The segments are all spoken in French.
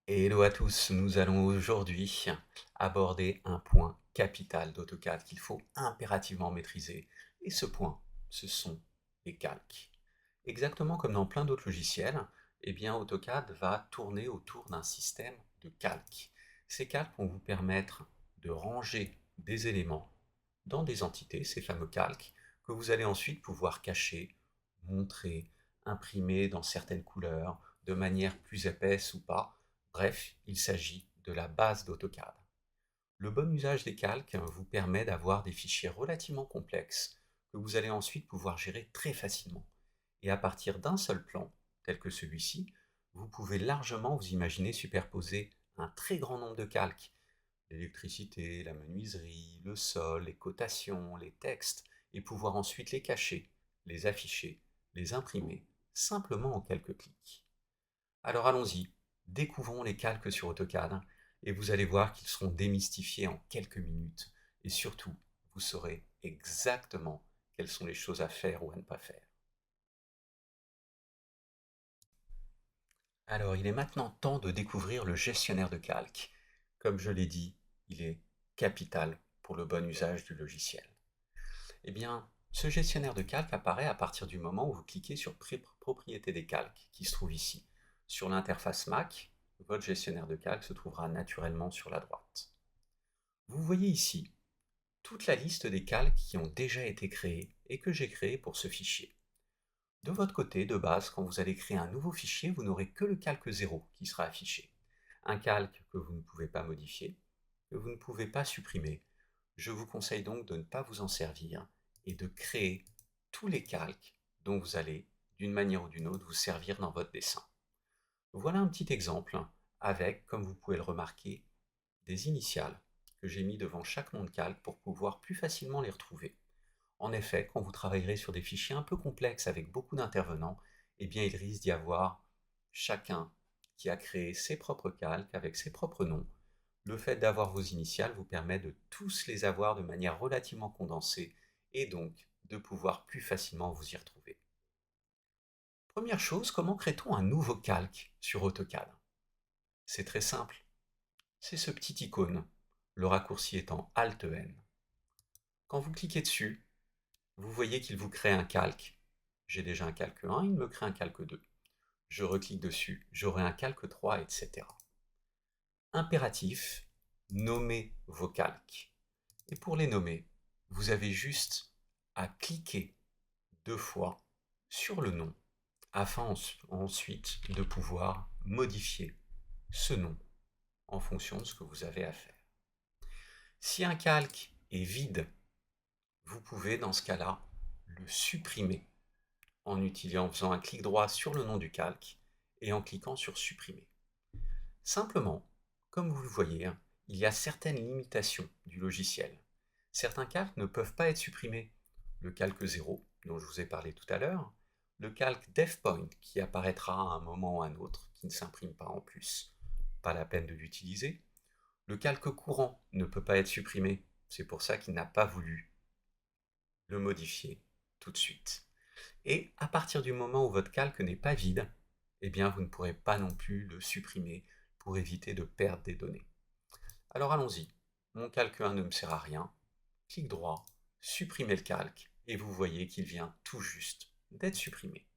Hello à tous, nous allons aujourd'hui aborder un point capital d'AutoCAD qu'il faut impérativement maîtriser. Et ce point, ce sont les calques. Exactement comme dans plein d'autres logiciels, eh bien AutoCAD va tourner autour d'un système de calques. Ces calques vont vous permettre de ranger des éléments dans des entités, ces fameux calques, que vous allez ensuite pouvoir cacher, montrer, imprimer dans certaines couleurs, de manière plus épaisse ou pas. Bref, il s'agit de la base d'AutoCAD. Le bon usage des calques vous permet d'avoir des fichiers relativement complexes que vous allez ensuite pouvoir gérer très facilement. Et à partir d'un seul plan, tel que celui-ci, vous pouvez largement vous imaginer superposer un très grand nombre de calques. L'électricité, la menuiserie, le sol, les cotations, les textes, et pouvoir ensuite les cacher, les afficher, les imprimer, simplement en quelques clics. Alors allons-y, découvrons les calques sur AutoCAD et vous allez voir qu'ils seront démystifiés en quelques minutes et surtout, vous saurez exactement quelles sont les choses à faire ou à ne pas faire. Alors il est maintenant temps de découvrir le gestionnaire de calque. Comme je l'ai dit, il est capital pour le bon usage du logiciel. Eh bien, ce gestionnaire de calque apparaît à partir du moment où vous cliquez sur Propriétés des calques, qui se trouve ici. Sur l'interface Mac, votre gestionnaire de calque se trouvera naturellement sur la droite. Vous voyez ici toute la liste des calques qui ont déjà été créés et que j'ai créés pour ce fichier. De votre côté, de base, quand vous allez créer un nouveau fichier, vous n'aurez que le calque 0 qui sera affiché. Un calque que vous ne pouvez pas modifier, que vous ne pouvez pas supprimer. Je vous conseille donc de ne pas vous en servir et de créer tous les calques dont vous allez, d'une manière ou d'une autre, vous servir dans votre dessin. Voilà un petit exemple avec, comme vous pouvez le remarquer, des initiales que j'ai mis devant chaque nom de calque pour pouvoir plus facilement les retrouver. En effet, quand vous travaillerez sur des fichiers un peu complexes avec beaucoup d'intervenants, eh bien il risque d'y avoir chacun qui a créé ses propres calques avec ses propres noms. Le fait d'avoir vos initiales vous permet de tous les avoir de manière relativement condensée et donc de pouvoir plus facilement vous y retrouver. Première chose, comment crée-t-on un nouveau calque sur AutoCAD? C'est très simple, c'est ce petit icône, le raccourci étant Alt-N. Quand vous cliquez dessus, vous voyez qu'il vous crée un calque. J'ai déjà un calque 1, il me crée un calque 2. Je reclique dessus, j'aurai un calque 3, etc. Impératif, nommez vos calques. Et pour les nommer, vous avez juste à cliquer 2 fois sur le nom afin ensuite de pouvoir modifier ce nom en fonction de ce que vous avez à faire. Si un calque est vide, vous pouvez dans ce cas-là le supprimer en faisant un clic droit sur le nom du calque et en cliquant sur supprimer. Simplement, comme vous le voyez, hein, il y a certaines limitations du logiciel. Certains calques ne peuvent pas être supprimés. Le calque 0, dont je vous ai parlé tout à l'heure, le calque DevPoint, qui apparaîtra à un moment ou à un autre, qui ne s'imprime pas en plus, pas la peine de l'utiliser. Le calque courant ne peut pas être supprimé, c'est pour ça qu'il n'a pas voulu le modifier tout de suite. Et à partir du moment où votre calque n'est pas vide, eh bien vous ne pourrez pas non plus le supprimer pour éviter de perdre des données. Alors allons-y. Mon calque 1 ne me sert à rien. Clic droit, supprimer le calque, et vous voyez qu'il vient tout juste d'être supprimé.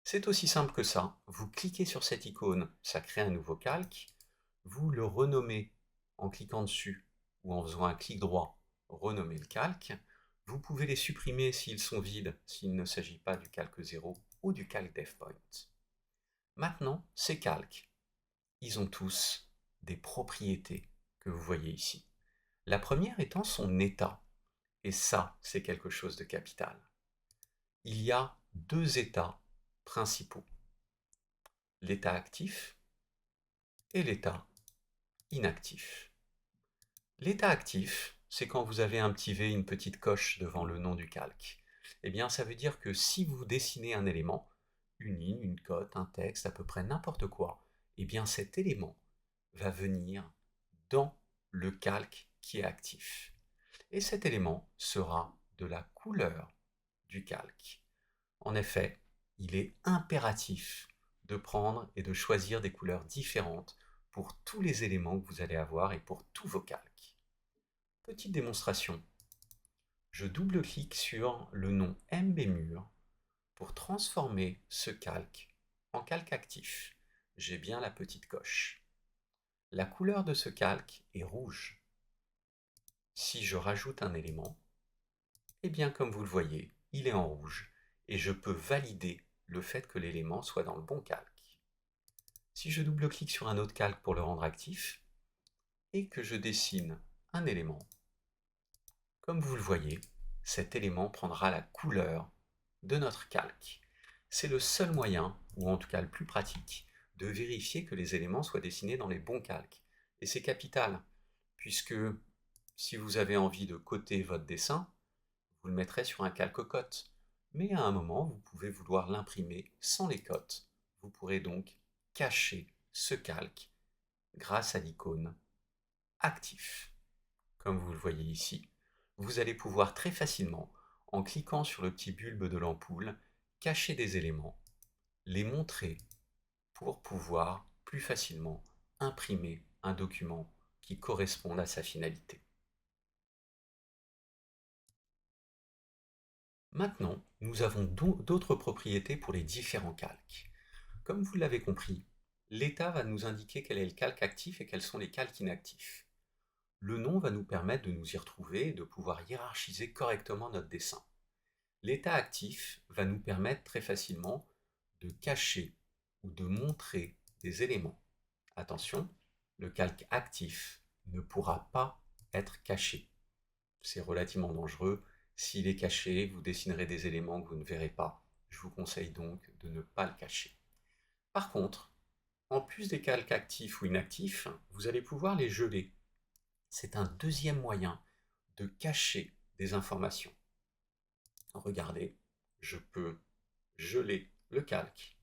C'est aussi simple que ça. Vous cliquez sur cette icône, ça crée un nouveau calque. Vous le renommez en cliquant dessus ou en faisant un clic droit, renommer le calque. Vous pouvez les supprimer s'ils sont vides, s'il ne s'agit pas du calque 0 ou du calque DevPoint. Maintenant, ces calques, ils ont tous des propriétés que vous voyez ici. La première étant son état. Et ça, c'est quelque chose de capital. Il y a 2 états principaux. L'état actif et l'état inactif. L'état actif, c'est quand vous avez un petit V, une petite coche devant le nom du calque. Eh bien, ça veut dire que si vous dessinez un élément, une ligne, une cote, un texte, à peu près n'importe quoi, eh bien cet élément va venir dans le calque qui est actif. Et cet élément sera de la couleur du calque. En effet, il est impératif de prendre et de choisir des couleurs différentes pour tous les éléments que vous allez avoir et pour tous vos calques. Petite démonstration. Je double-clique sur le nom MBMur pour transformer ce calque en calque actif. J'ai bien la petite coche. La couleur de ce calque est rouge. Si je rajoute un élément, eh bien comme vous le voyez, il est en rouge et je peux valider le fait que l'élément soit dans le bon calque. Si je double-clique sur un autre calque pour le rendre actif et que je dessine un élément, comme vous le voyez, cet élément prendra la couleur de notre calque. C'est le seul moyen, ou en tout cas le plus pratique, de vérifier que les éléments soient dessinés dans les bons calques. Et c'est capital, puisque si vous avez envie de coter votre dessin, vous le mettrez sur un calque-cote. Mais à un moment, vous pouvez vouloir l'imprimer sans les cotes. Vous pourrez donc cacher ce calque grâce à l'icône actif. Comme vous le voyez ici, vous allez pouvoir très facilement, en cliquant sur le petit bulbe de l'ampoule, cacher des éléments, les montrer pour pouvoir plus facilement imprimer un document qui corresponde à sa finalité. Maintenant, nous avons d'autres propriétés pour les différents calques. Comme vous l'avez compris, l'état va nous indiquer quel est le calque actif et quels sont les calques inactifs. Le nom va nous permettre de nous y retrouver et de pouvoir hiérarchiser correctement notre dessin. L'état actif va nous permettre très facilement de cacher ou de montrer des éléments. Attention, le calque actif ne pourra pas être caché. C'est relativement dangereux. S'il est caché, vous dessinerez des éléments que vous ne verrez pas. Je vous conseille donc de ne pas le cacher. Par contre, en plus des calques actifs ou inactifs, vous allez pouvoir les geler. C'est un deuxième moyen de cacher des informations. Regardez, je peux geler le calque.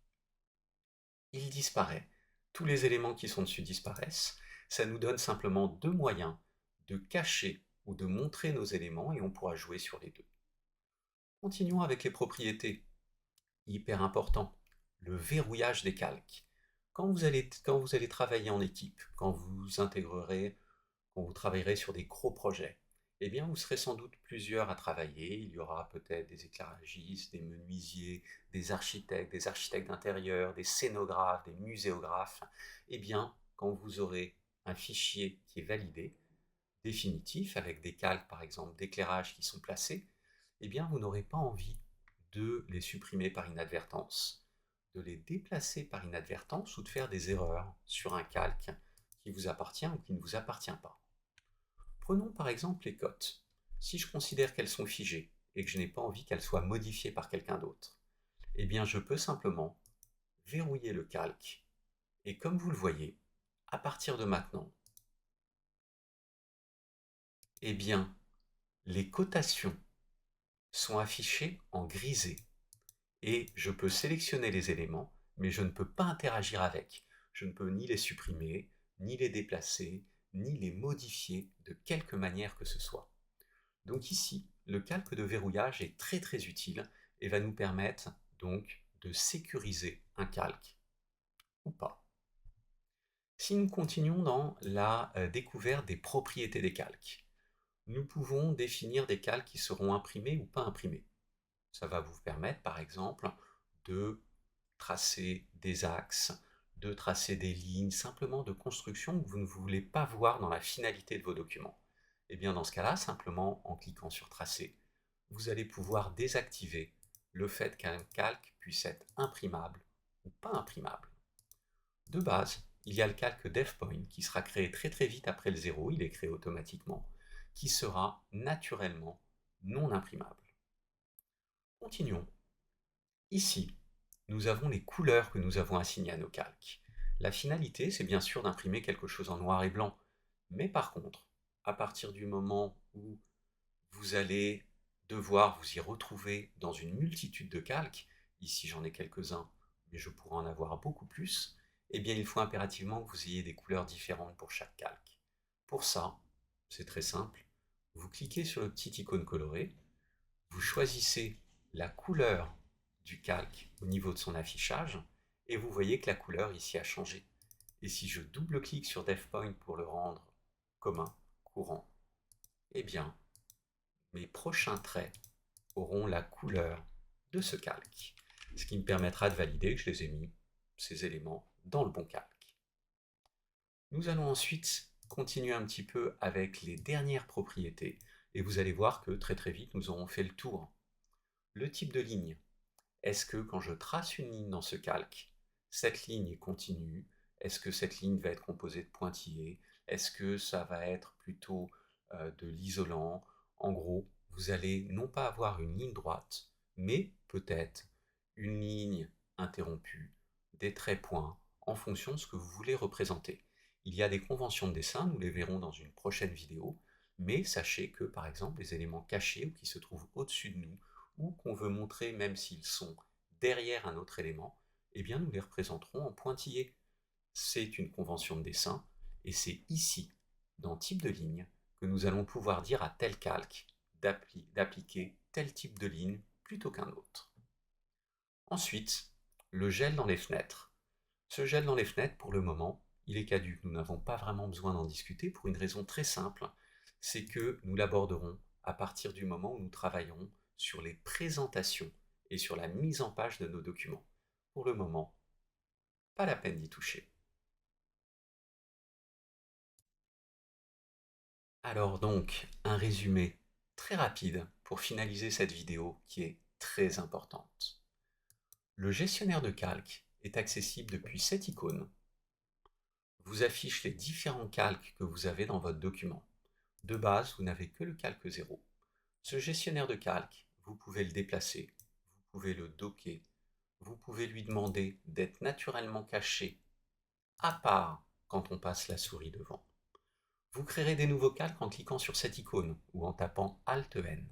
Il disparaît. Tous les éléments qui sont dessus disparaissent. Ça nous donne simplement deux moyens de cacher ou de montrer nos éléments et on pourra jouer sur les deux. Continuons avec les propriétés. Hyper important, le verrouillage des calques. Quand vous allez travailler en équipe, quand vous travaillerez sur des gros projets, eh bien vous serez sans doute plusieurs à travailler. Il y aura peut-être des éclairagistes, des menuisiers, des architectes d'intérieur, des scénographes, des muséographes. Eh bien, quand vous aurez un fichier qui est validé, définitif, avec des calques par exemple d'éclairage qui sont placés, eh bien vous n'aurez pas envie de les supprimer par inadvertance, de les déplacer par inadvertance ou de faire des erreurs sur un calque qui vous appartient ou qui ne vous appartient pas. Prenons par exemple les cotes. Si je considère qu'elles sont figées et que je n'ai pas envie qu'elles soient modifiées par quelqu'un d'autre, eh bien je peux simplement verrouiller le calque et comme vous le voyez, à partir de maintenant, eh bien les cotations sont affichées en grisé et je peux sélectionner les éléments, mais je ne peux pas interagir avec. Je ne peux ni les supprimer, ni les déplacer, ni les modifier de quelque manière que ce soit. Donc ici, le calque de verrouillage est très très utile et va nous permettre donc de sécuriser un calque ou pas. Si nous continuons dans la découverte des propriétés des calques, nous pouvons définir des calques qui seront imprimés ou pas imprimés. Ça va vous permettre par exemple de tracer des axes, de tracer des lignes, simplement de construction que vous ne voulez pas voir dans la finalité de vos documents. Et bien dans ce cas-là, simplement en cliquant sur tracer, vous allez pouvoir désactiver le fait qu'un calque puisse être imprimable ou pas imprimable. De base, il y a le calque DevPoint qui sera créé très très vite après le 0, il est créé automatiquement, qui sera naturellement non imprimable. Continuons. Ici, nous avons les couleurs que nous avons assignées à nos calques. La finalité, c'est bien sûr d'imprimer quelque chose en noir et blanc. Mais par contre, à partir du moment où vous allez devoir vous y retrouver dans une multitude de calques, ici j'en ai quelques-uns, mais je pourrais en avoir beaucoup plus, eh bien il faut impérativement que vous ayez des couleurs différentes pour chaque calque. Pour ça, c'est très simple, vous cliquez sur le petit icône coloré, vous choisissez la couleur du calque au niveau de son affichage, et vous voyez que la couleur ici a changé. Et si je double-clique sur DevPoint pour le rendre commun, courant, eh bien, mes prochains traits auront la couleur de ce calque, ce qui me permettra de valider que je les ai mis, ces éléments, dans le bon calque. Nous allons ensuite continuer un petit peu avec les dernières propriétés, et vous allez voir que très vite, nous aurons fait le tour. Le type de ligne. Est-ce que quand je trace une ligne dans ce calque, cette ligne est continue? Est-ce que cette ligne va être composée de pointillés? Est-ce que ça va être plutôt de l'isolant? En gros, vous allez non pas avoir une ligne droite, mais peut-être une ligne interrompue, des traits points, en fonction de ce que vous voulez représenter. Il y a des conventions de dessin, nous les verrons dans une prochaine vidéo, mais sachez que par exemple les éléments cachés ou qui se trouvent au-dessus de nous, ou qu'on veut montrer même s'ils sont derrière un autre élément, eh bien nous les représenterons en pointillés. C'est une convention de dessin, et c'est ici, dans type de ligne, que nous allons pouvoir dire à tel calque d'appliquer tel type de ligne plutôt qu'un autre. Ensuite, le gel dans les fenêtres. Ce gel dans les fenêtres, pour le moment, il est caduc. Nous n'avons pas vraiment besoin d'en discuter pour une raison très simple, c'est que nous l'aborderons à partir du moment où nous travaillerons sur les présentations et sur la mise en page de nos documents. Pour le moment, pas la peine d'y toucher. Alors donc, un résumé très rapide pour finaliser cette vidéo qui est très importante. Le gestionnaire de calque est accessible depuis cette icône. Vous affiche les différents calques que vous avez dans votre document. De base, vous n'avez que le calque 0. Ce gestionnaire de calque, vous pouvez le déplacer, vous pouvez le docker, vous pouvez lui demander d'être naturellement caché, à part quand on passe la souris devant. Vous créerez des nouveaux calques en cliquant sur cette icône ou en tapant Alt-N.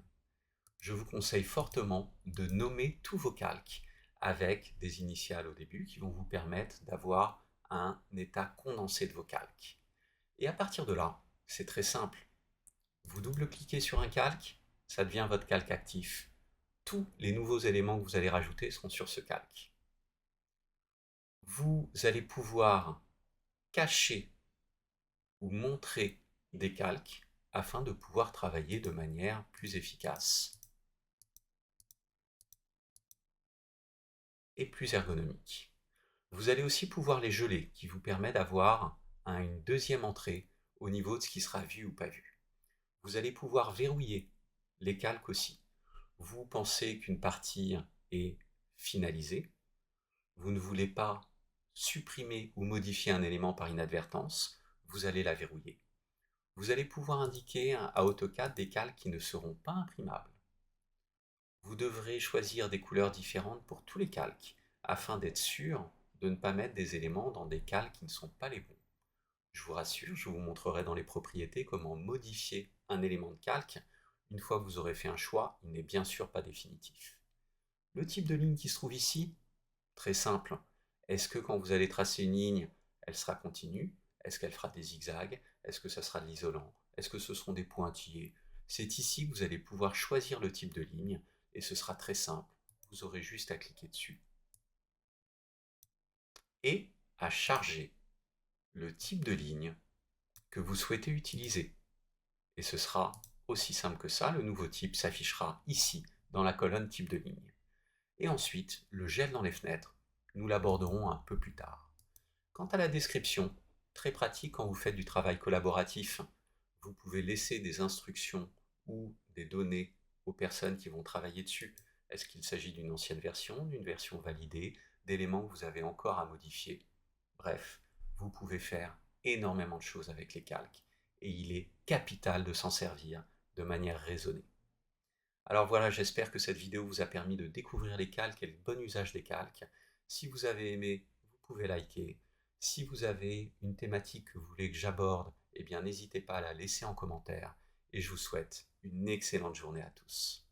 Je vous conseille fortement de nommer tous vos calques avec des initiales au début qui vont vous permettre d'avoir un état condensé de vos calques. Et à partir de là, c'est très simple. Vous double-cliquez sur un calque, ça devient votre calque actif. Tous les nouveaux éléments que vous allez rajouter seront sur ce calque. Vous allez pouvoir cacher ou montrer des calques afin de pouvoir travailler de manière plus efficace et plus ergonomique. Vous allez aussi pouvoir les geler, qui vous permet d'avoir une deuxième entrée au niveau de ce qui sera vu ou pas vu. Vous allez pouvoir verrouiller les calques aussi. Vous pensez qu'une partie est finalisée, vous ne voulez pas supprimer ou modifier un élément par inadvertance, vous allez la verrouiller. Vous allez pouvoir indiquer à AutoCAD des calques qui ne seront pas imprimables. Vous devrez choisir des couleurs différentes pour tous les calques, afin d'être sûr de ne pas mettre des éléments dans des calques qui ne sont pas les bons. Je vous rassure, je vous montrerai dans les propriétés comment modifier un élément de calque. Une fois que vous aurez fait un choix, il n'est bien sûr pas définitif. Le type de ligne qui se trouve ici, très simple. Est-ce que quand vous allez tracer une ligne, elle sera continue? Est-ce qu'elle fera des zigzags? Est-ce que ça sera de l'isolant? Est-ce que ce seront des pointillés? C'est ici que vous allez pouvoir choisir le type de ligne et ce sera très simple. Vous aurez juste à cliquer dessus. Et à charger le type de ligne que vous souhaitez utiliser. Et ce sera aussi simple que ça, le nouveau type s'affichera ici, dans la colonne type de ligne. Et ensuite, le gel dans les fenêtres, nous l'aborderons un peu plus tard. Quant à la description, très pratique quand vous faites du travail collaboratif, vous pouvez laisser des instructions ou des données aux personnes qui vont travailler dessus. Est-ce qu'il s'agit d'une ancienne version, d'une version validée, d'éléments que vous avez encore à modifier? Bref, vous pouvez faire énormément de choses avec les calques et il est capital de s'en servir de manière raisonnée. Alors voilà, j'espère que cette vidéo vous a permis de découvrir les calques et le bon usage des calques. Si vous avez aimé, vous pouvez liker. Si vous avez une thématique que vous voulez que j'aborde, eh bien n'hésitez pas à la laisser en commentaire. Et je vous souhaite une excellente journée à tous.